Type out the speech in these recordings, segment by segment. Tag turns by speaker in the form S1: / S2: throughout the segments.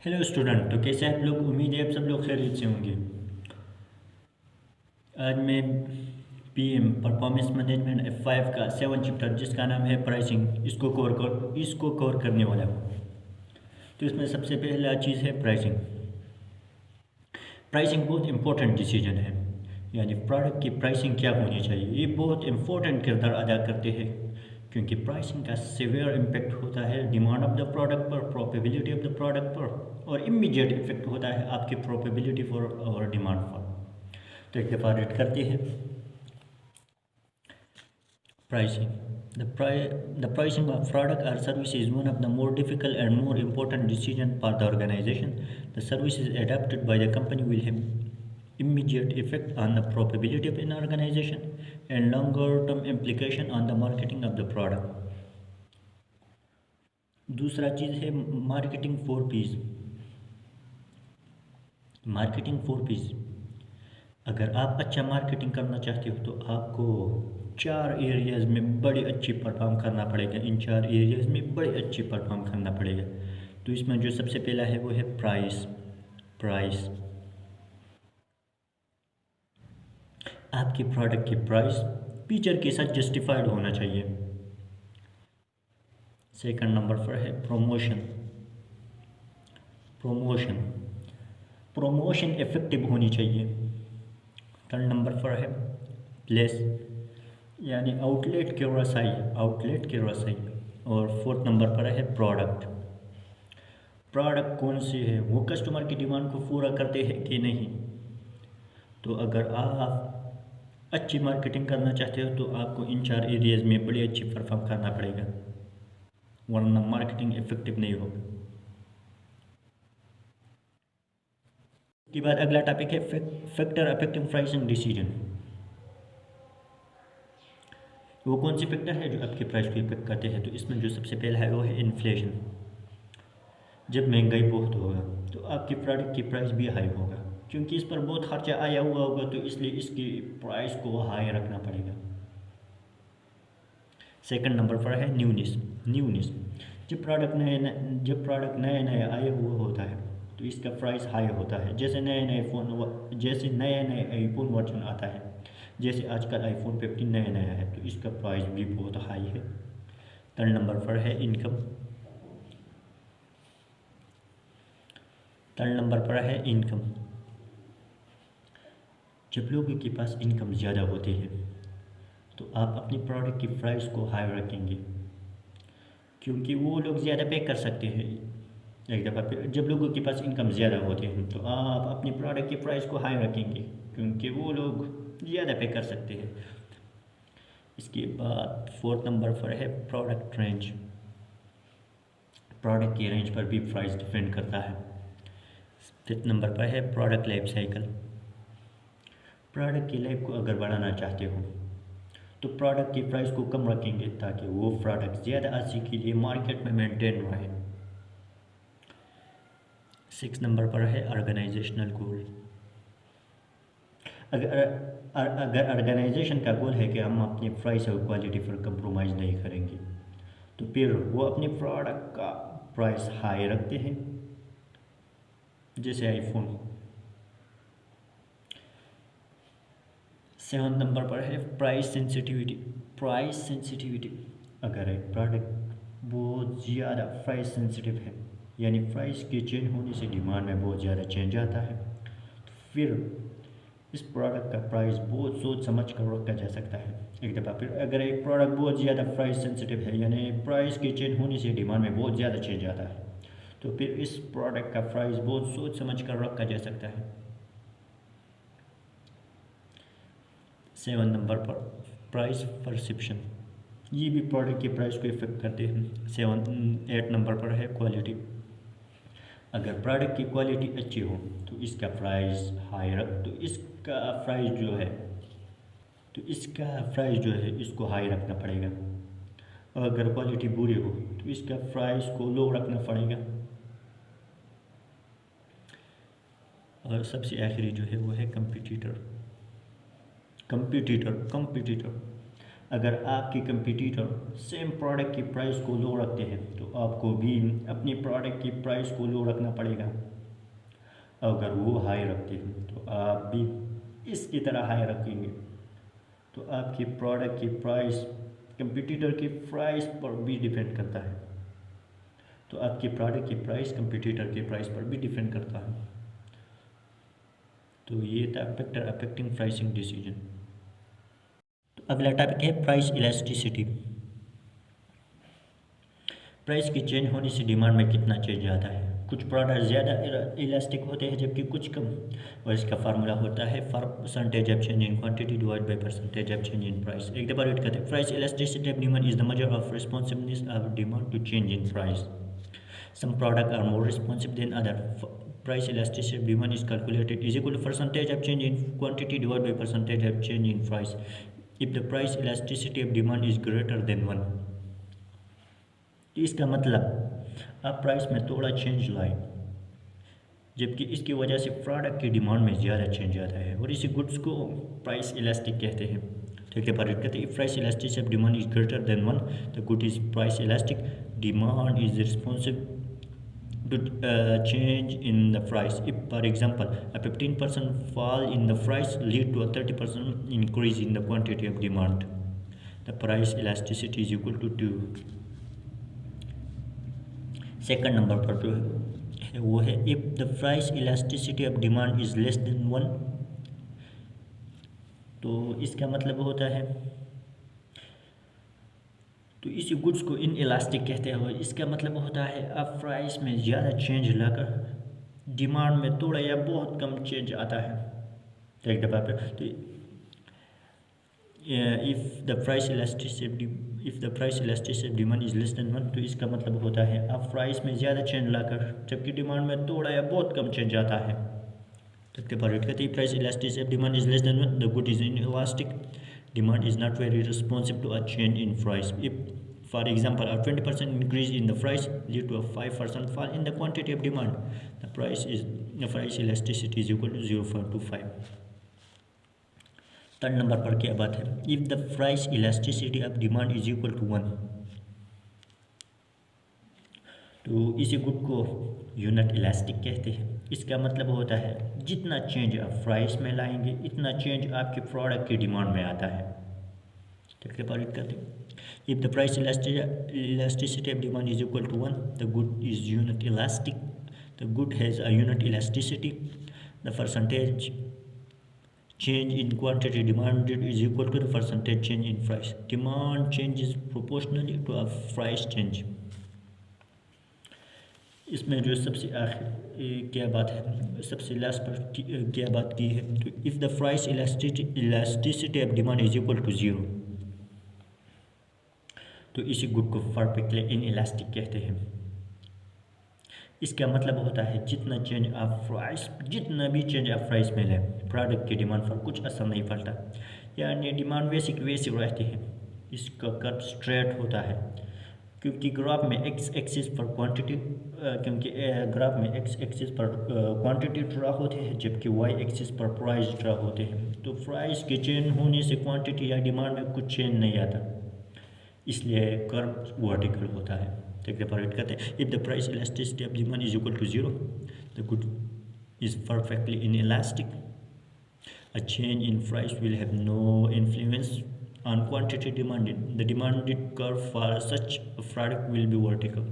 S1: Hello student, तो कैसे आप लोग? उम्मीद है आप सब लोग खैरियत से होंगे। आज मैं पीएम परफॉर्मेंस मैनेजमेंट F5 का 7 चैप्टर जिसका नाम है प्राइसिंग, इसको कवर करने वाला हूँ। तो इसमें सबसे पहला चीज़ है प्राइसिंग। प्राइसिंग बहुत इंपॉर्टेंट डिसीजन है, यानी प्रोडक्ट की प्राइसिंग क्या होनी चाहिए, ये बहुत इंपॉर्टेंट किरदार अदा करते हैं, क्योंकि प्राइसिंग का सीवियर इम्पैक्ट होता है डिमांड ऑफ द प्रोडक्ट पर, प्रोबेबिलिटी ऑफ द प्रोडक्ट पर, और इमीडिएट इफेक्ट होता है आपकी प्रोबेबिलिटी फॉर और डिमांड पर। तो एक दफ़ा रेड करते हैं pricing. The pricing of product or service is one of the more difficult and more important decision for the organization. The services adapted by the company will have immediate effect on the profitability of an organization and longer term implication on the marketing of the product. दूसरा चीज़ है marketing four Ps. Marketing four Ps, अगर आप अच्छा marketing करना चाहते हो तो आपको 4 एरियाज़ में बड़ी अच्छी परफॉर्म करना पड़ेगा। इन 4 एरियाज़ में बड़ी अच्छी परफॉर्म करना पड़ेगा। तो इसमें जो सबसे पहला है वो है प्राइस। प्राइस, आपके प्रोडक्ट की प्राइस फीचर के साथ जस्टिफाइड होना चाहिए। सेकंड नंबर पर है प्रमोशन। प्रमोशन प्रमोशन इफेक्टिव होनी चाहिए। थर्ड नंबर पर है प्लेस, यानी आउटलेट की रसाई। और फोर्थ नंबर पर है प्रोडक्ट। प्रोडक्ट कौन से है, वो कस्टमर की डिमांड को पूरा करते हैं कि नहीं। तो अगर आप अच्छी मार्केटिंग करना चाहते हो तो आपको इन 4 एरियाज़ में बड़ी अच्छी परफॉर्म करना पड़ेगा, वरना मार्केटिंग इफेक्टिव नहीं होगा। इसके बाद अगला टॉपिक है फैक्टर अफेक्टिंग प्राइसिंग डिसीजन। वो कौन से फैक्टर है जो आपके प्राइस को इफेक्ट करते हैं? तो इसमें जो सबसे पहला है वो है इन्फ्लेशन। जब महंगाई बहुत होगा तो आपकी प्रोडक्ट की प्राइस भी हाई होगा, क्योंकि इस पर बहुत खर्चा आया हुआ होगा, तो इसलिए इसकी प्राइस को हाई रखना पड़ेगा। सेकंड नंबर पर है न्यूनेस। न्यूनेस, जब प्रोडक्ट नया नया आया हुआ होता है तो इसका प्राइस हाई होता है। जैसे नए नए आईफोन वर्जन आता है, जैसे आजकल आईफोन 15 नया नया है, तो इसका प्राइस भी बहुत हाई है। थर्ड नंबर पर है इनकम। थर्ड नंबर पर है इनकम। जब लोगों के पास इनकम ज़्यादा होती है तो आप अपनी प्रोडक्ट की प्राइस को हाई रखेंगे, क्योंकि वो लोग ज़्यादा पे कर सकते हैं। एक दफ़ा फिर, जब लोगों के पास इनकम ज़्यादा होती है तो आप अपनी प्रोडक्ट की प्राइस को हाई रखेंगे, क्योंकि वो लोग ज़्यादा पे कर सकते हैं। इसके बाद फोर्थ नंबर पर है प्रोडक्ट रेंज। प्रोडक्ट की रेंज पर भी प्राइस डिपेंड करता है। फिफ्थ नंबर पर है प्रोडक्ट लाइफ साइकिल। प्रोडक्ट की लाइफ को अगर बढ़ाना चाहते हो तो प्रोडक्ट की प्राइस को कम रखेंगे, ताकि वो प्रोडक्ट ज़्यादा अर्से के लिए मार्केट में मेंटेन रहे। सिक्स नंबर पर है ऑर्गेनाइजेशनल गोल। अगर अगर ऑर्गेनाइजेशन का गोल है कि हम अपनी प्राइस और क्वालिटी पर कंप्रोमाइज़ नहीं करेंगे, तो फिर वो अपने प्रोडक्ट का प्राइस हाई रखते हैं, जैसे आईफोन। सेवन नंबर पर है प्राइस सेंसिटिविटी। प्राइस सेंसिटिविटी, अगर एक प्रोडक्ट बहुत ज़्यादा प्राइस सेंसिटिव है, यानी प्राइस के चेंज होने से डिमांड में बहुत ज़्यादा चेंज आता है, तो फिर इस प्रोडक्ट का प्राइस बहुत सोच समझ कर रखा जा सकता है। एक दफ़ा फिर, अगर एक प्रोडक्ट बहुत ज़्यादा प्राइस सेंसिटिव है, यानी प्राइस के चेंज होने से डिमांड में बहुत ज़्यादा चेंज आता है, तो फिर इस प्रोडक्ट का प्राइस बहुत सोच समझ कर रखा जा सकता है। 7 नंबर पर प्राइस परसेप्शन, ये भी प्रोडक्ट के प्राइस को इफेक्ट करते हैं। 8 नंबर पर है क्वालिटी। अगर प्रोडक्ट की क्वालिटी अच्छी हो तो इसका प्राइस हाई रख तो इसका प्राइस जो है इसको हाई रखना पड़ेगा। और अगर क्वालिटी बुरी हो तो इसका प्राइस को लो रखना पड़ेगा। और सबसे आखिरी जो है वो है कंपटीटर। कंपटीटर अगर आपके कंपटीटर सेम प्रोडक्ट की प्राइस को लो रखते हैं तो आपको भी अपनी प्रोडक्ट की प्राइस को लो रखना पड़ेगा। अगर वो हाई रखते हैं तो आप भी इसकी तरह हाई रखेंगे, तो आपकी प्रोडक्ट की प्राइस कंपटीटर की प्राइस पर भी डिपेंड करता है। तो आपकी प्रोडक्ट की प्राइस कंपटीटर की प्राइस पर भी डिपेंड करता है। तो ये था फैक्टर अफेक्टिंग प्राइसिंग डिसीजन। तो अगला टॉपिक है प्राइस इलास्टिसिटी। प्राइस की चेंज होने से डिमांड में कितना चेंज आता है। कुछ प्रोडक्ट ज़्यादा इलास्टिक होते हैं जबकि कुछ कम, और इसका फार्मूला होता है percentage of change in quantity divide by percentage of change in price. एक दफ़ा रेट करते हैं, price elasticity of demand is the measure of responsiveness of demand to change in price. Some products are more responsive than others. Price elasticity of demand is calculated is equal to percentage of change in quantity divided by percentage of change in price. If the price elasticity of demand is greater than 1, इसका मतलब आप price में थोड़ा change लाए जबकि इसकी वजह से प्रोडक्ट की डिमांड में ज़्यादा चेंज आता है, और इसी गुड्स को प्राइस इलास्टिक कहते हैं। ठीक है, पर कहते हैं price elasticity of demand is greater than 1, the good is price elastic, demand is responsive to change in the price. If, for example, a 15% fall in the price lead to a 30% increase in the quantity of demand, the price elasticity is equal to 2. Second number पर जो है वो है if the price elasticity of demand is less than 1, तो इसका मतलब होता है, तो इसी गुड्स को इन इलास्टिक कहते हैं। इसका मतलब होता है अब प्राइस में ज़्यादा चेंज लाकर डिमांड में थोड़ा या बहुत कम चेंज आता है। तो एक दफ़ा पे तो if the price elasticity demand is less than 1, तो इसका मतलब होता है अब प्राइस में ज़्यादा चेंज लाकर जबकि डिमांड में थोड़ा या बहुत कम चेंज आता है। तो एक दफ़ा रेट कहते हैं price elasticity demand is less than 1, the good is in elastic, demand is not very responsive to a change in price. If, for example, a 20% increase in the price lead to a 5% fall in the quantity of demand, the price elasticity is equal to 0.25. Third number पर क्या बात है, if the price elasticity of demand is equal to 1, तो इसी good को unit elastic कहते हैं। इसका मतलब होता है जितना चेंज आप प्राइस में लाएंगे इतना चेंज आपके प्रोडक्ट की डिमांड में आता है। ठीक है, पर करते हैं if the price elasticity of demand is equal to 1, the good is unit elastic, the good has a unit elasticity, the percentage change in quantity demanded is equal to the percentage change in price. Demand changes proportionally to a price change. इसमें जो सबसे आखिर क्या बात है, सबसे last पर क्या बात की है, तो if the price elasticity of demand is equal to 0, तो इसी गुड को परफेक्टली इन इलास्टिक कहते हैं। इसका मतलब होता है जितना भी चेंज आप प्राइस में लें प्रोडक्ट की डिमांड पर कुछ असर नहीं पड़ता, यानी डिमांड वैसी की वैसी रहती है। इसका कर्व स्ट्रेट होता है क्योंकि ग्राफ में एक्स एक्सिस पर क्वांटिटी ड्रा होते हैं जबकि वाई एक्सिस पर प्राइस ड्रा होते हैं। तो प्राइस के चेंज होने से क्वांटिटी या डिमांड में कुछ चेंज नहीं आता, इसलिए कर्व वर्टिकल होता है। ठीक है, पर कहते हैं if the price elasticity of demand is equal to 0, the good is perfectly inelastic, a change in price will have no influence on quantity demanded. The demanded curve for such a product will be vertical.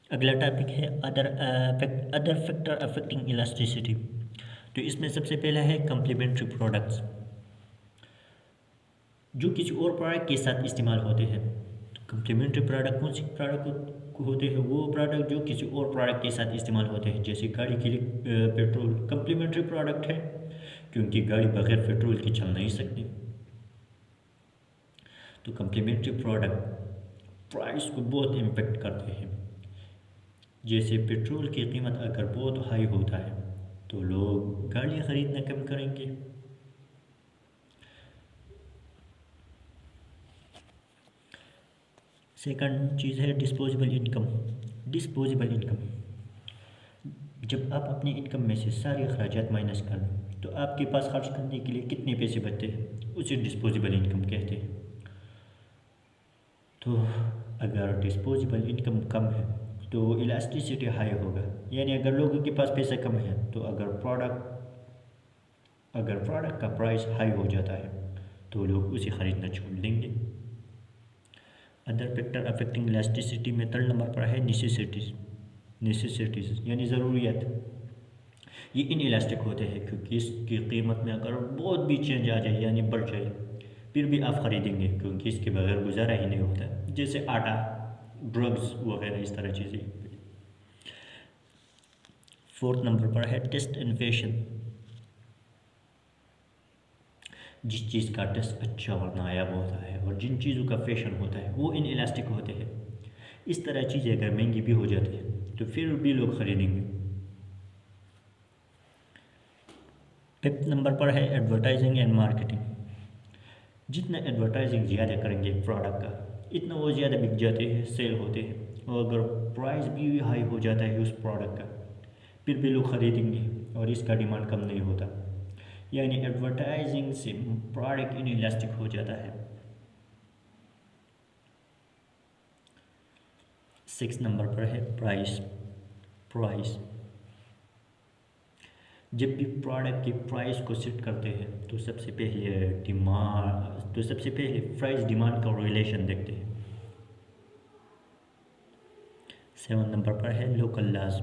S1: अगला topic है other factor affecting elasticity. तो इसमें सबसे पहला है complementary products जो किसी और प्रोडक्ट के साथ इस्तेमाल होते हैं। तो कम्प्लीमेंट्री प्रोडक्ट कौन सी प्रोडक्ट होते हैं, वो प्रोडक्ट जो किसी और प्रोडक्ट के साथ इस्तेमाल होते हैं। जैसे गाड़ी के लिए पेट्रोल कम्प्लीमेंट्री प्रोडक्ट है क्योंकि गाड़ी बगैर पेट्रोल के चल नहीं सकती। तो कम्प्लीमेंट्री प्रोडक्ट प्राइस को बहुत इम्पेक्ट करते हैं। जैसे पेट्रोल की कीमत अगर बहुत हाई होता है तो लोग गाड़ियाँ ख़रीदना कम करेंगे। सेकंड चीज़ है डिस्पोजेबल इनकम। जब आप अपनी इनकम में से सारे अखराजात माइनस कर दें तो आपके पास खर्च करने के लिए कितने पैसे बचते हैं, उसे डिस्पोजेबल इनकम कहते हैं। तो अगर डिस्पोजेबल इनकम कम है तो इलास्टिसिटी हाई होगा, यानी अगर लोगों के पास पैसा कम है तो अगर प्रोडक्ट का प्राइस हाई हो जाता है तो लोग उसे ख़रीदना छोड़ देंगे। अदर फैक्टर अफेक्टिंग इलास्टिसिटी में थर्ड नंबर पर है नेसेसिटीज़ यानी ज़रूरियात। ये इन इलास्टिक होते हैं क्योंकि इसकी कीमत में अगर बहुत भी चेंज आ जाए यानी बढ़ जाए फिर भी आप ख़रीदेंगे क्योंकि इसके बगैर गुजारा ही नहीं होता, जैसे आटा, ड्रग्स वगैरह इस तरह चीज़ें। फोर्थ नंबर पर है टेस्ट एंड फैशन। जिस चीज़ का टेस्ट अच्छा और नायाब होता है और जिन चीज़ों का फैशन होता है वो इन इलास्टिक होते हैं। इस तरह चीज़ें अगर महंगी भी हो जाती है तो फिर भी लोग ख़रीदेंगे। फिफ्थ नंबर पर है एडवर्टाइजिंग एंड मार्केटिंग। जितना एडवर्टाइजिंग ज़्यादा करेंगे प्रोडक्ट का इतना वो ज़्यादा बिक जाते हैं, सेल होते हैं। और अगर प्राइस भी हाई हो जाता है उस प्रोडक्ट का फिर भी लोग ख़रीदेंगे और इसका डिमांड कम नहीं होता, यानी एडवर्टाइजिंग से प्रोडक्ट इनइलास्टिक हो जाता है। सिक्स नंबर पर है प्राइस। जब भी प्रोडक्ट की प्राइस को सेट करते हैं तो सबसे पहले प्राइस डिमांड का रिलेशन देखते हैं। सेवन नंबर पर है लोकल लॉज।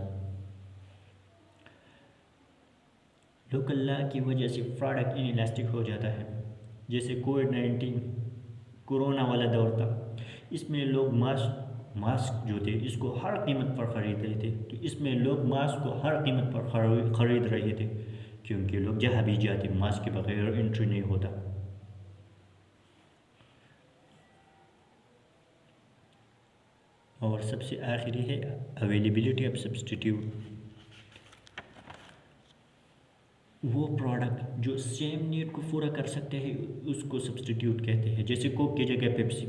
S1: लोकल लॉ की वजह से प्रोडक्ट इनइलास्टिक हो जाता है। जैसे कोविड-19 कोरोना वाला दौर था, इसमें लोग मास्क जो थे इसको हर कीमत पर ख़रीद रहे थे। तो इसमें लोग मास्क को हर कीमत पर ख़रीद रहे थे क्योंकि लोग जहाँ भी जाते मास्क के बगैर एंट्री नहीं होता। और सबसे आखिरी है अवेलेबिलिटी ऑफ सब्सटीट्यूट। वो प्रोडक्ट जो सेम नीड को पूरा कर सकते हैं उसको सब्सटीट्यूट कहते हैं। जैसे कोक की जगह पेप्सी,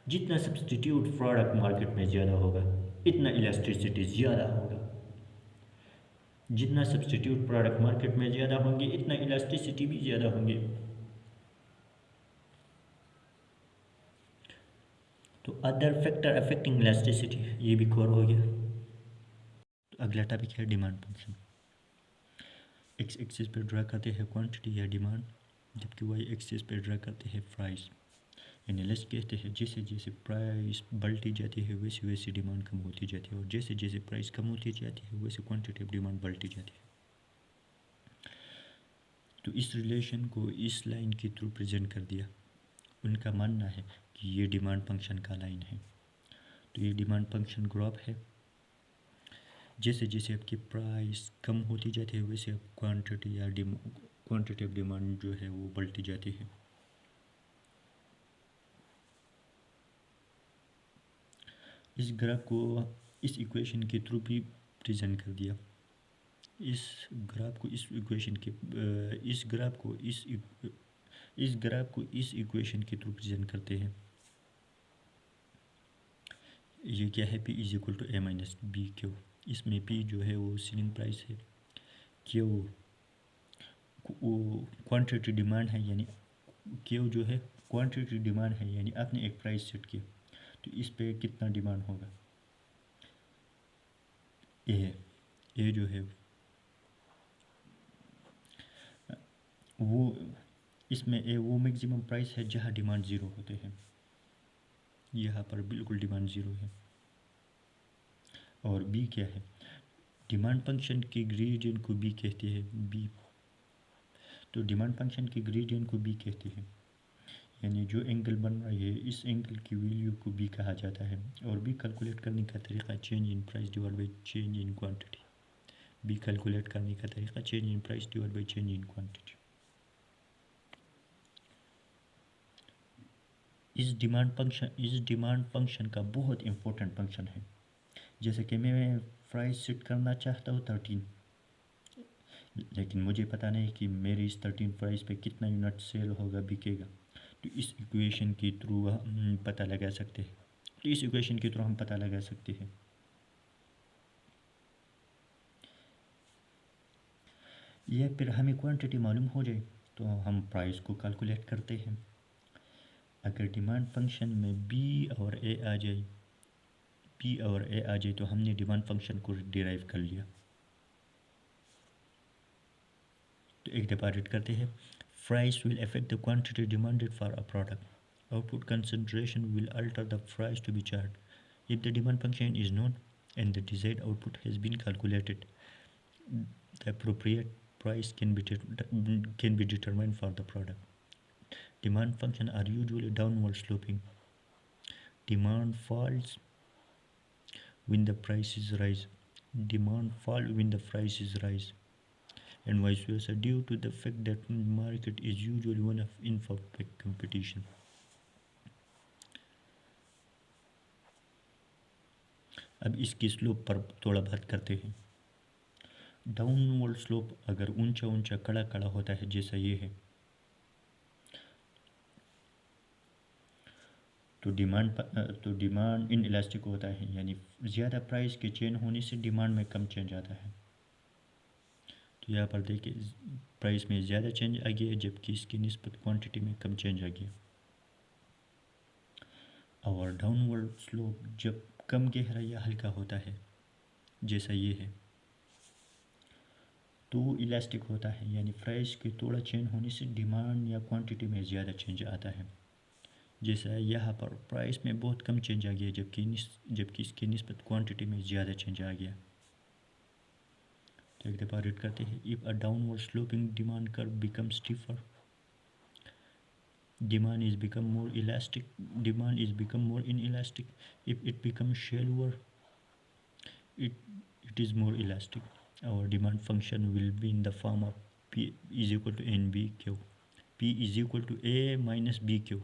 S1: जितना सब्सटीट्यूट प्रोडक्ट मार्केट में ज़्यादा होगा इतना इलास्टिसिटी ज़्यादा होगा। जितना सब्सटीट्यूट प्रोडक्ट मार्केट में ज़्यादा होंगे इतना इलास्टिसिटी भी ज़्यादा होंगे। तो अदर फैक्टर अफेक्टिंग इलास्टिसिटी ये भी कवर हो गया। तो अगला टॉपिक है डिमांड फंक्शन। एक्स एक्सिस पर ड्रा करते हैं क्वांटिटी या डिमांड, जबकि वाई एक्सिस पर ड्रा करते हैं प्राइस। एनालिस्ट कहते हैं जैसे जैसे प्राइस बढ़ती जाती है वैसे वैसे डिमांड कम होती जाती है और जैसे जैसे प्राइस कम होती जाती है वैसे क्वांटिटी ऑफ डिमांड बढ़ती जाती है। तो इस रिलेशन को इस लाइन के थ्रू प्रेजेंट कर दिया। उनका मानना है कि ये डिमांड फंक्शन का लाइन है। तो ये डिमांड फंक्शन ग्राफ है। जैसे जैसे आपकी प्राइस कम होती जाती है वैसे आप क्वांटिटी ऑफ डिमांड जो है वो बढ़ती जाती है। इस ग्राफ को इस इक्वेशन के थ्रू भी प्रेजेंट कर दिया। इस ग्राफ को इस इक्वेशन के थ्रू प्रेजेंट करते हैं। ये क्या है, P is equal to A minus B Q. इसमें P जो है वो सेलिंग प्राइस है, क्यू वो क्वांटिटी डिमांड है, यानी क्यू जो है क्वांटिटी डिमांड है, यानी आपने एक प्राइस सेट किया तो इस पे कितना डिमांड होगा। ए जो है वो इसमें वो मैक्सिमम प्राइस है जहाँ डिमांड ज़ीरो होते हैं। यहाँ पर बिल्कुल डिमांड ज़ीरो है। और बी क्या है, डिमांड फंक्शन के ग्रेडियंट को बी कहते हैं। बी तो डिमांड फंक्शन के ग्रेडियंट को बी कहते हैं, यानी जो एंगल बन रहा है इस एंगल की वैल्यू को बी कहा जाता है। और बी कैलकुलेट करने का तरीका change in price divide by change in quantity. B calculate करने का तरीका change in price divide by change in quantity. इस डिमांड फंक्शन का बहुत इंपॉर्टेंट फंक्शन है। जैसे कि मैं प्राइस सेट करना चाहता हूँ 13, लेकिन मुझे पता नहीं कि मेरी इस 13 प्राइस पे कितना यूनिट सेल होगा, बिकेगा। तो इस इक्वेशन के थ्रू हम पता लगा सकते हैं। या फिर हमें क्वांटिटी मालूम हो जाए तो हम प्राइस को कैलकुलेट करते हैं। अगर डिमांड फंक्शन में बी और ए आ जाए तो हमने डिमांड फंक्शन को डिराइव कर लिया। तो एक दफ़ा रीड करते हैं। Price will affect the quantity demanded for a product. Output concentration will alter the price to be charge if the demand function is known and the desired output has been calculated. The appropriate price can be determined for the product. Demand functions are usually downward sloping. Demand falls when the prices rise. Demand fall when the prices rise, and vice versa, due to the fact that the market is usually one of imperfect competition. अब इसकी slope पर थोड़ा बात करते हैं। Downward slope अगर ऊंचा ऊंचा कड़ा कड़ा होता है जैसा ये है तो डिमांड इन इलास्टिक होता है, यानी ज़्यादा प्राइस के चेंज होने से डिमांड में कम चेंज आता है। तो यहाँ पर देखिए प्राइस में ज़्यादा चेंज आ गया जबकि इसकी निस्बत क्वांटिटी में कम चेंज आ गया। और डाउनवर्ड स्लोप जब कम गहरा या हल्का होता है जैसा ये है तो इलास्टिक होता है, यानी प्राइस के थोड़ा चेंज होने से डिमांड या क्वांटिटी में ज़्यादा चेंज आता है। जैसा यहाँ पर प्राइस में बहुत कम चेंज आ गया जबकि इसकी निस्बत क्वांटिटी में ज़्यादा चेंज आ गया। तो एक दफ़ा रीड करते हैं। If a downward sloping demand curve become steeper, demand is become more elastic, demand is become more inelastic. If it becomes shallower, it, it is more elastic. Our demand function will be in the form of P is equal to NBQ. P is equal to A minus BQ.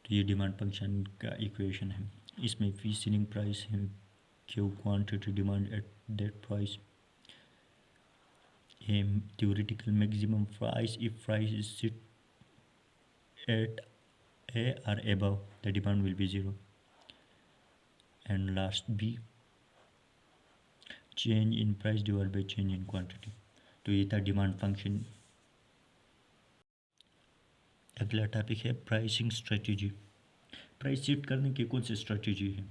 S1: तो ये demand function का equation है। इसमें P selling price है, Q quantity demand at that price, A theoretical maximum price if price is set at A or above, the demand will be zero. And last B, change in price divided by change in quantity. तो ये था demand function. अगला topic है pricing strategy. Price set करने की कौन सी strategy है?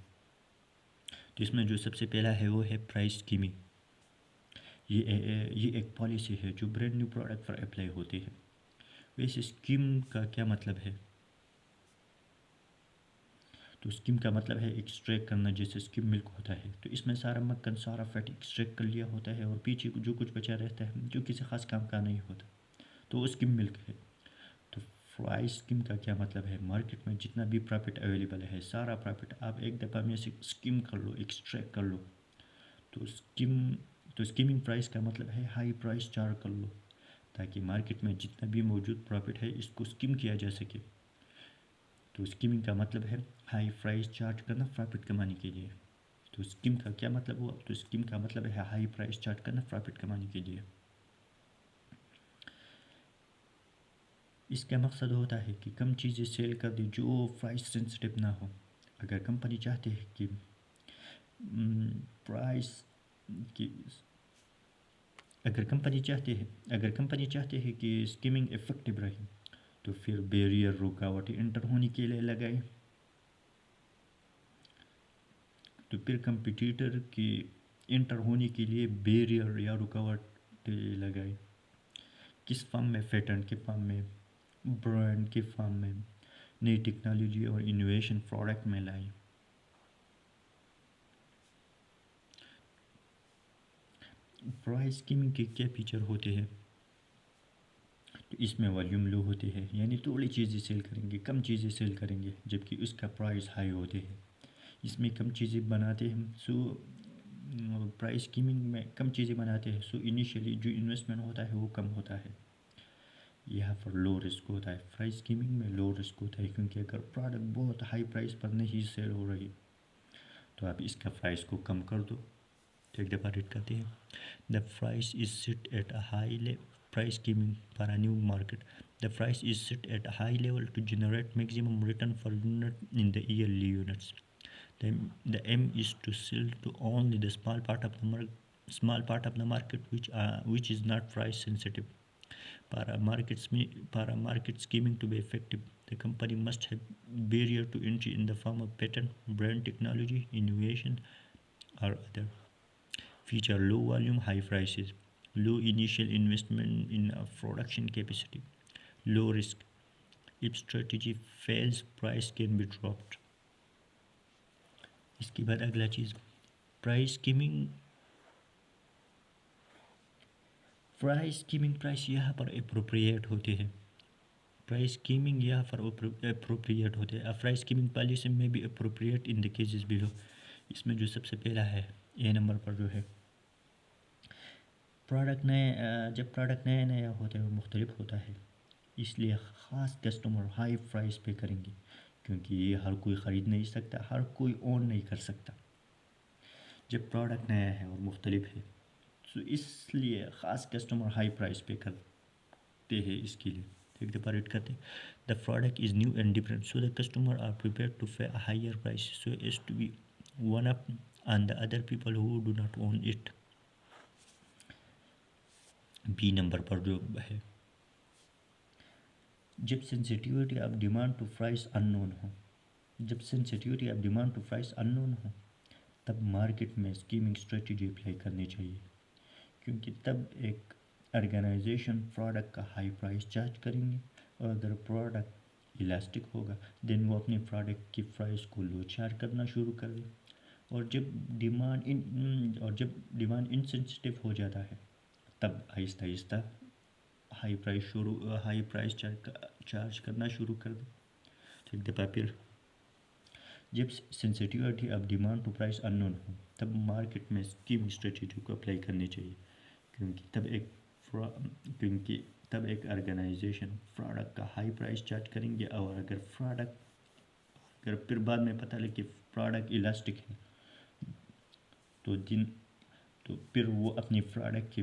S1: तो इसमें जो सबसे पहला है वो है प्राइस स्कीमिंग। ये एक पॉलिसी है जो ब्रांड न्यू प्रोडक्ट पर अप्लाई होती है। वैसे स्कीम का क्या मतलब है? तो स्कीम का मतलब है एक्सट्रैक्ट करना, जैसे स्किम मिल्क होता है। तो इसमें सारा मक्खन सारा फैट एक्सट्रैक्ट कर लिया होता है और पीछे जो कुछ बचा रहता है जो किसी खास काम का नहीं होता, तो वो स्किम मिल्क है। तो प्राइस स्कीम का क्या मतलब है? मार्केट में जितना भी प्रॉफिट अवेलेबल है सारा प्रॉफिट आप एक दफ़ा में से स्कीम कर लो, एक्सट्रैक्ट कर लो। तो स्कीमिंग प्राइस का मतलब है हाई प्राइस चार्ज कर लो ताकि मार्केट में जितना भी मौजूद प्रॉफिट है इसको स्कीम किया जा सके। तो स्कीमिंग का मतलब है हाई प्राइस चार्ज करना प्रॉफिट कमाने के लिए। तो स्कीम का क्या मतलब हुआ? तो स्कीम का मतलब है हाई प्राइस चार्ज करना प्रॉफिट कमाने के लिए। इसका मकसद होता है कि कम चीज़ें सेल कर दे जो प्राइस सेंसिटिव ना हो। अगर कंपनी चाहते हैं कि प्राइस की अगर कंपनी चाहते हैं कि स्कीमिंग इफेक्टिव रहे तो फिर बैरियर रुकावटें इंटर होने के लिए लगाए। तो फिर कंपटीटर के इंटर होने के लिए बैरियर या रुकावट लगाए। किस फॉर्म में? पैटर्न के फॉर्म में, ब्रांड के फॉर्म में, नई टेक्नोलॉजी और इनोवेशन प्रोडक्ट में लाए। प्राइस स्कीमिंग के क्या फीचर होते हैं? तो इसमें वॉल्यूम लो होते हैं, यानी थोड़ी चीज़ें सेल करेंगे, कम चीज़ें सेल करेंगे जबकि उसका प्राइस हाई होते हैं। इसमें कम चीज़ें बनाते हैं प्राइस स्कीमिंग में कम चीज़ें बनाते हैं सो इनिशियली जो इन्वेस्टमेंट होता है वो कम होता है। यहाँ पर लो रिस्क होता है। प्राइस स्कीमिंग में लो रिस्क होता है क्योंकि अगर प्रोडक्ट बहुत हाई प्राइस पर नहीं सेल हो रही तो आप इसका प्राइस को कम कर दो। तो एक दफ़ा रीड करते हैं। The price is set at a high level, price skimming for a new market. The price is set at a high level to generate maximum return for unit in the yearly units. The aim is to sell to only the small part of the small part of the market which is not price sensitive. Para market scheming to be effective, the company must have barrier to entry in the form of patent, brand technology, innovation, or other feature. Low volume, high prices, low initial investment in production capacity, low risk. If strategy fails, price can be dropped. इसके बाद अगला चीज़ price skimming. Price यहाँ पर appropriate होते हैं। Price skimming यहाँ पर appropriate होते हैं। प्राइस स्कीमिंग पॉलिसी में भी appropriate in the cases below. इसमें जो सबसे पहला है ए नंबर पर जो है जब प्रोडक्ट नया नया होता है वो मुख्तलिफ होता है, इसलिए ख़ास कस्टमर हाई प्राइस पे करेंगे क्योंकि ये हर कोई ख़रीद नहीं सकता, हर कोई ओन नहीं कर सकता। जब प्रोडक्ट नया है और मुख्तलिफ है तो इसलिए ख़ास कस्टमर हाई प्राइस पे करते हैं। इसके लिए एक दफ़ा रेट करते, the product is new and different so the customer are prepare to pay a higher price so as to be one up on the other people who do not own it. B number पर जो है जब sensitivity of demand to price unknown हो, जब sensitivity of demand to price unknown हो तब market में skimming strategy apply करनी चाहिए क्योंकि तब एक ऑर्गेनाइजेशन प्रोडक्ट का हाई प्राइस चार्ज करेंगे और अगर प्रोडक्ट इलास्टिक होगा देन वो अपने प्रोडक्ट की प्राइस को लो चार्ज करना शुरू कर दे। और जब डिमांड इनसेंसिटिव हो जाता है तब Aahista Aahista high price charge करना शुरू कर दे। ठीक दफ़ा फिर जब sensitivity of demand to price unknown हो तब मार्केट में स्कीमिंग स्ट्रेटजी को अप्लाई करनी चाहिए क्योंकि तब एक ऑर्गेनाइजेशन प्रोडक्ट का हाई प्राइस चार्ज करेंगे और अगर फिर बाद में पता लगे कि प्रोडक्ट इलास्टिक है तो फिर वो अपनी प्रोडक्ट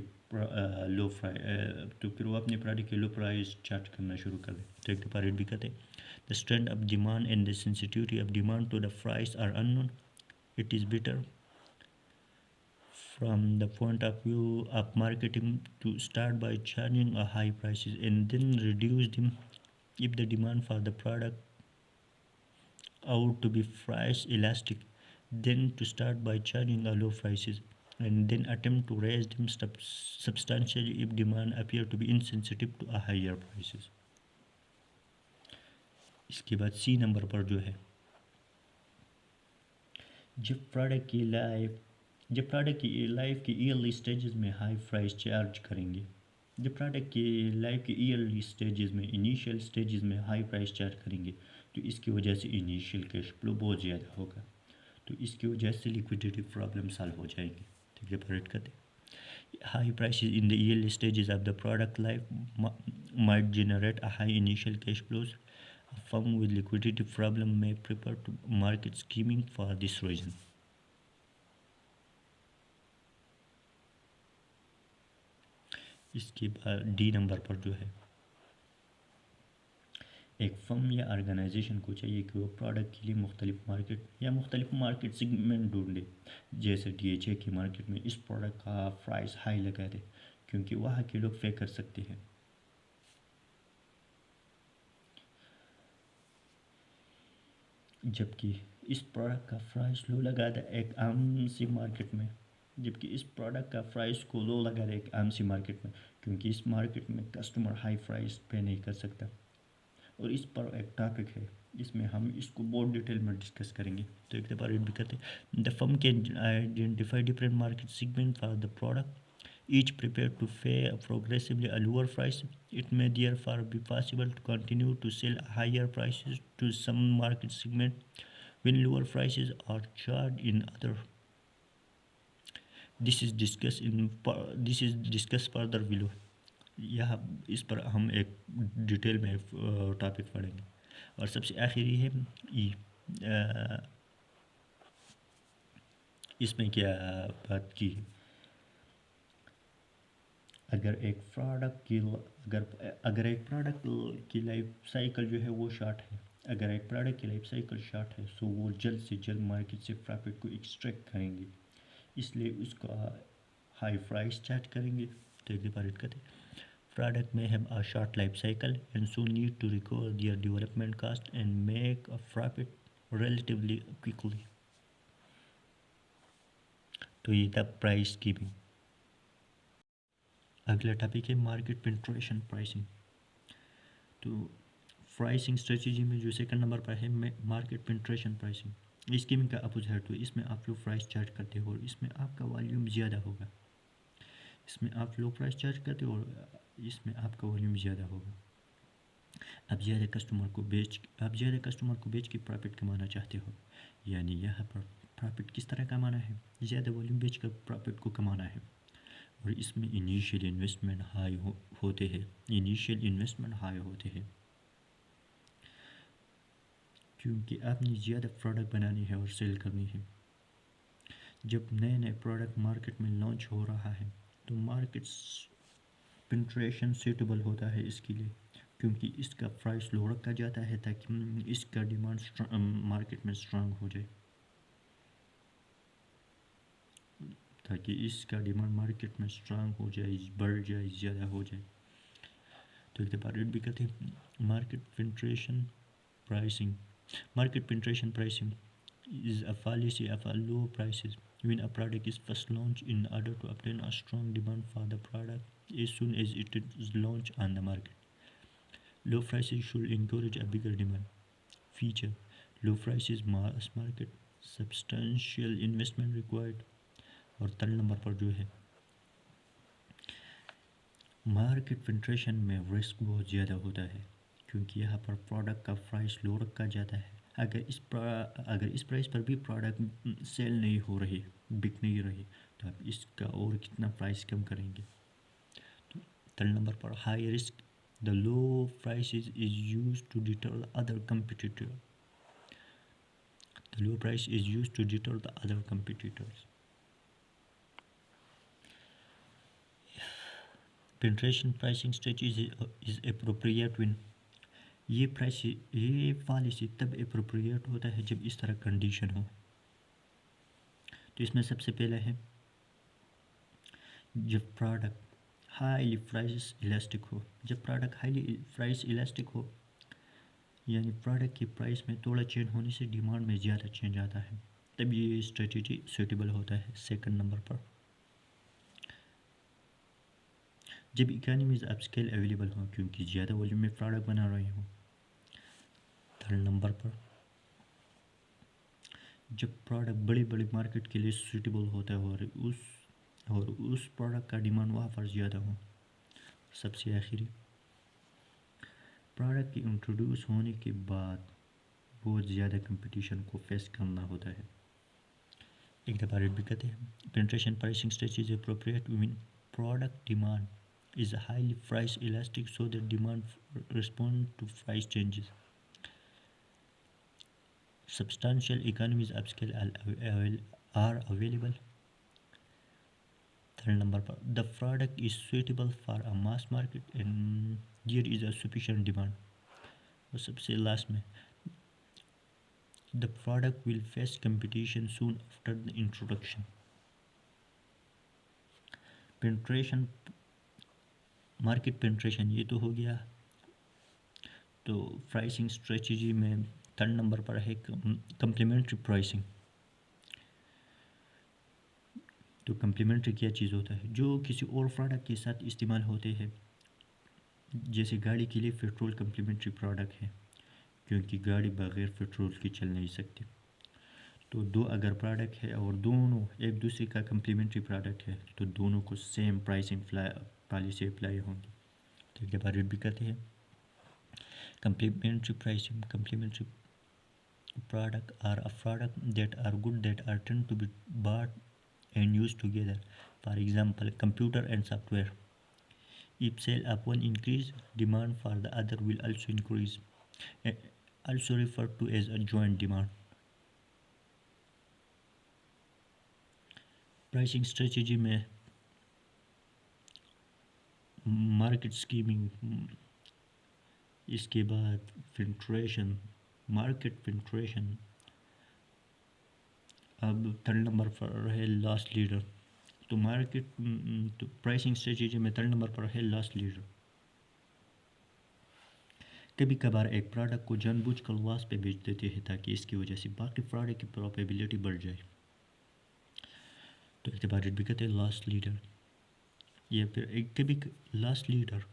S1: की लो प्राइस चार्ज करना शुरू कर दे। तो एक दफ़ा रेट भी कहते हैं the strength of demand and the sensitivity of demand to the price are unknown. It is better from the point of view of marketing to start by charging a high prices and then reduce them if the demand for the product out to be price elastic, then to start by charging a low prices and then attempt to raise them substantially if demand appear to be insensitive to a higher prices। इसके बाद सी number पर जो है जब product की life की yearly stages में high price charge करेंगे, जब प्रोडक्ट की लाइफ की ईयरली स्टेजेस में इनिशियल स्टेजेस में हाई प्राइस चार्ज करेंगे तो इसकी वजह से इनिशियल कैश फ्लो बहुत ज़्यादा होगा, तो इसकी वजह से लिक्विडिटी प्रॉब्लम सॉल्व हो जाएगी। ठीक है, रेट करते high prices in the yearly stages of the product life might generate a high initial cash flows. A firm with liquidity problem may prefer to market scheming for this reason। इसके बाद D number पर जो है एक firm या organisation को चाहिए कि वो प्रोडक्ट के लिए मुख्तलिफ मार्केट सेगमेंट ढूंढे। जैसे DHA की मार्केट में इस प्रोडक्ट का प्राइस हाई लगा दे क्योंकि वहाँ के लोग पे कर सकते हैं, जबकि इस प्रोडक्ट का प्राइस लो लगा दे एक आम सी मार्केट में क्योंकि इस मार्केट में कस्टमर हाई प्राइस पे नहीं कर सकता। और इस पर एक टॉपिक है, इसमें हम इसको बहुत डिटेल में डिस्कस करेंगे। तो एक दफ़ा रीड भी करते हैं the firm can identify different market segment for the product each prepared to pay progressively a lower price. It may therefore be possible to continue to sell higher prices to some market segment when lower prices are charged in other। This is discussed further below। यह इस पर हम एक detail में topic पढ़ेंगे। और सबसे आखिरी है ई, इसमें क्या बात की अगर एक प्रोडक्ट की लाइफ साइकिल जो है वो शॉर्ट है, अगर एक प्रोडक्ट की लाइफ साइकिल शॉर्ट है तो वो जल्द से जल्द मार्केट से प्रॉफिट को एक्सट्रैक्ट करेंगे, इसलिए उसका हाई प्राइस चार्ज करेंगे। तो एक बार कहते हैं product may have a short life cycle and so need to recover their development cost and make a profit relatively quickly। तो ये था प्राइस कीपिंग। अगला टॉपिक है मार्केट पेनिट्रेशन प्राइसिंग। तो प्राइसिंग स्ट्रेटजी में जो सेकंड नंबर पर है मार्केट पेनिट्रेशन प्राइसिंग। इस स्कीमिंग का अपोजिट है। तो इसमें आप लोग प्राइस चार्ज करते हो और इसमें आपका वॉल्यूम ज़्यादा होगा। इसमें आप लो प्राइस चार्ज करते हो और इसमें आपका वॉल्यूम ज़्यादा होगा। आप ज़्यादा कस्टमर को बेच के प्रॉफिट कमाना चाहते हो। यानी यहाँ पर प्रॉफिट किस तरह कमाना है, ज़्यादा वॉल्यूम बेच कर प्रॉफिट को कमाना है। और इसमें इनिशियल इन्वेस्टमेंट हाई होते हैं क्योंकि आपने ज़्यादा प्रोडक्ट बनानी है और सेल करनी है। जब नए नए प्रोडक्ट मार्केट में लॉन्च हो रहा है तो मार्केट पेनिट्रेशन सूटेबल होता है इसके लिए, क्योंकि इसका प्राइस लो रखा जाता है ताकि इसका डिमांड मार्केट में स्ट्रांग हो जाए, ताकि इसका डिमांड मार्केट में स्ट्रांग हो जाए, बढ़ जाए, ज़्यादा हो जाए। तो एक बार भी कहते हैं market penetration pricing. Market penetration pricing is a policy of a low prices when a product is first launched in order to obtain a strong demand for the product as soon as it is launched on the market. Low prices should encourage a bigger demand. Feature: low prices mass market, substantial investment required। और third number पर जो है market penetration में risk बहुत ज़्यादा होता है क्योंकि यहाँ पर प्रोडक्ट का प्राइस लो रखा जाता है। अगर इस प्राइस पर भी प्रोडक्ट सेल नहीं हो रही, बिक नहीं रही, तो आप इसका और कितना प्राइस कम करेंगे। तो थर्ड नंबर पर high risk, the low price is use to deter other competitor. The low price is use to deter the other competitors. Penetration pricing strategy is appropriate when ये पॉलिसी तब appropriate होता है जब इस तरह condition हो। तो इसमें सबसे पहला है जब प्रोडक्ट हाईली प्राइस इलास्टिक हो। जब प्रोडक्ट हाईली प्राइस इलास्टिक हो यानी प्रोडक्ट की प्राइस में थोड़ा चेंज होने से डिमांड में ज़्यादा चेंज आता है, तब ये स्ट्रेटजी सूटेबल होता है। सेकंड नंबर पर जब इकोनॉमीज ऑफ स्केल अवेलेबल हो क्योंकि ज़्यादा वॉल्यूम में प्रोडक्ट बना रहे हो। थर्ड नंबर पर जब प्रोडक्ट बड़ी बड़ी मार्केट के लिए सूटेबल होता है और उस प्रोडक्ट का डिमांड वहाँ पर ज़्यादा हो। सबसे आखिरी प्रोडक्ट के इंट्रोड्यूस होने के बाद बहुत ज़्यादा कंपटीशन को फेस करना होता है। एक दफ़ा रेट भी कहते हैं penetration pricing strategy is appropriate when product demand is highly price elastic so that demand respond to price changes. Substantial economies of scale are available. Third number पर the product is suitable for a mass market and there is a sufficient demand. और सबसे last में the product will face competition soon after the introduction. Penetration market penetration ये तो हो गया। तो pricing strategy में थर्ड नंबर पर है कम्प्लीमेंट्री प्राइसिंग। तो कम्प्लीमेंट्री क्या चीज़ होता है जो किसी और प्रोडक्ट के साथ इस्तेमाल होते हैं। जैसे गाड़ी के लिए पेट्रोल कम्प्लीमेंट्री प्रोडक्ट है क्योंकि गाड़ी बगैर पेट्रोल के चल नहीं सकती। तो दो अगर प्रोडक्ट है और दोनों एक दूसरे का कम्प्लीमेंट्री प्रोडक्ट है तो दोनों को सेम प्राइसिंग पॉलिसी अप्लाई होंगी। तो एक बार भी कहते हैं complementary pricing. Complementary product are a product that are good that are tend to be bought and used together. For example, computer and software. If sale of one increase, demand for the other will also increase. Also referred to as a joint demand. Pricing strategy में market skimming, इसके बाद penetration, market penetration. अब third number पर है loss leader. तो market तो pricing strategy में third number पर है लॉस लीडर। कभी कभार एक प्रोडक्ट को जानबूझकर लॉस पे बेच देते हैं ताकि इसकी वजह से बाकी प्रोडक्ट की प्रॉफिटेबिलिटी बढ़ जाए। तो एक बार भी कहते हैं लॉस लीडर, या फिर एक कभी लॉस लीडर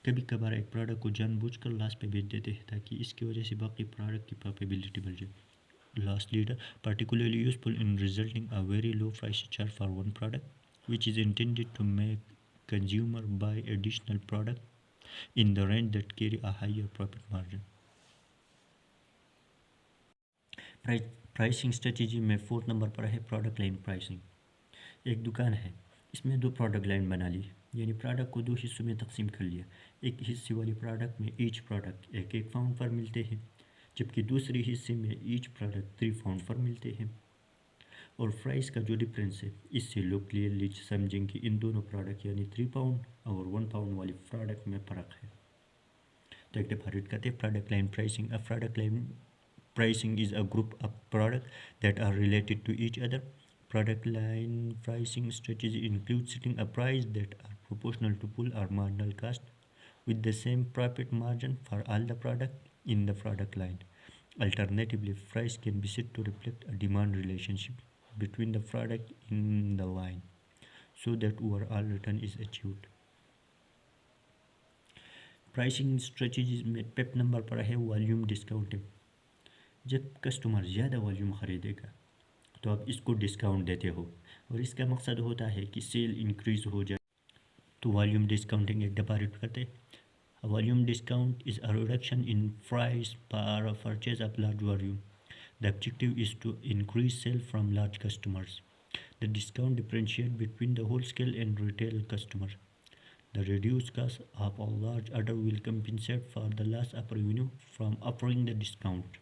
S1: कभी कभार एक प्रोडक्ट को जानबूझकर लॉस पे बेच देते हैं ताकि इसकी वजह से बाकी प्रोडक्ट की प्रॉफिटेबिलिटी बढ़ जाए। Loss leader particularly useful in resulting a very low price charge for one product which is intended to make consumer buy additional product in the range that carry a higher profit margin. Pricing strategy में fourth number पर है product line pricing. एक दुकान है, इसमें दो product line बना ली, यानी प्रोडक्ट को दो हिस्सों में तकसीम कर लिया। एक हिस्से वाले प्रोडक्ट में ईच प्रोडक्ट एक एक पाउंड पर मिलते हैं, जबकि दूसरे हिस्से में ईच प्रोडक्ट 3 पाउंड पर मिलते हैं। और प्राइस का जो डिफरेंस है, इससे लोग क्लियरली समझेंगे कि इन दोनों प्रोडक्ट यानी 3 पाउंड और 1 पाउंड वाले प्रोडक्ट में फ़र्क है। तो एक डिफरेंट कहते हैं product line pricing. A product line pricing is a group of product that are related to each other. Product line pricing strategy includes setting a price that are proportional to full or marginal cost with the same profit margin for all the product in the product line. Alternatively, price can be set to reflect a demand relationship between the product in the line so that overall return is achieved. Pricing strategies में पेप number पर है volume discounting. जब customer ज़्यादा volume ख़रीदेगा तो आप इसको discount देते हो और इसका मकसद होता है कि सेल इंक्रीज हो जाए। तो वॉल्यूम डिस्काउंटिंग एक दफ़ा रिपीट करते हैं। Volume discount is a reduction in price per purchase of large volume. The objective is to increase sale from large customers. The discount differentiate between the whole scale and retail customer. The reduced cost of a large order will compensate for the loss of revenue from offering the discount.